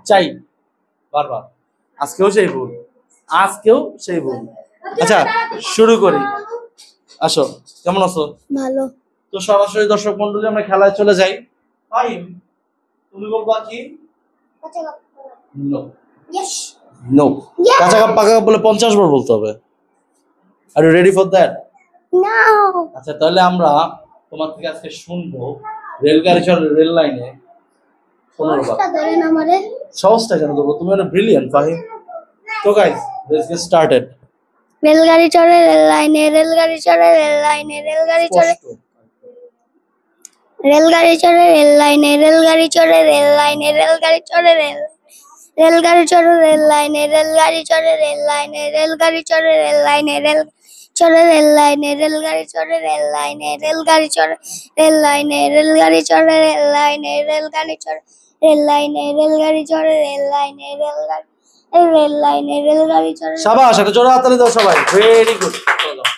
চাই বারবার। আজকেও সেই ভুল, আজকেও সেই ভুল। আচ্ছা শুরু করি, আসো। কেমন আছো? ভালো। তো সরাসরি দর্শক মন্ডলী আমরা খেলায় চলে যাই। ফাইম, তুমি বলবা কি? নো। নো। কাঁচা কাপ পাকা কাপ বলে 50 বার বলতে হবে। Are you ready for that? আচ্ছা তাহলে আমরা তোমার থেকে আজকে শুনবো রেলগাড়ি চলে রেল লাইনে 15 বার। সহজটা কেন দেবো? তুমি অনেক ব্রিলিয়ান্ট ফাহিম। তো গাইস লেটস গেট স্টার্টেড। রেলগাড়ি চড়ে রেল লাইনে, রেলগাড়ি চড়ে রেল লাইনে, রেলগাড়ি চড়ে রেলগাড়ি চড়ে রেল লাইনে, রেলগাড়ি চড়ে রেল লাইনে, রেলগাড়ি চড়ে রেলগাড়ি চড়ে রেল লাইনে, রেলগাড়ি চড়ে রেল লাইনে, রেলগাড়ি চড়ে রেল লাইনে, রেল চড়ে রেল লাইনে, রেলগাড়ি চড়ে রেল লাইনে, রেলগাড়ি চড়ে রেল লাইনে, রেলগাড়ি চড়ে রেল লাইনে, রেলগাড়ি চড়ে রেল লাইনে, রেলগাড়ি চড়ে রেল লাইনে, রেলগাড়ি রেল লাইনে, রেলগাড়ি চড়ে। শাবাশ, একটা জোরে হাততালি দাও সবাই। Very good.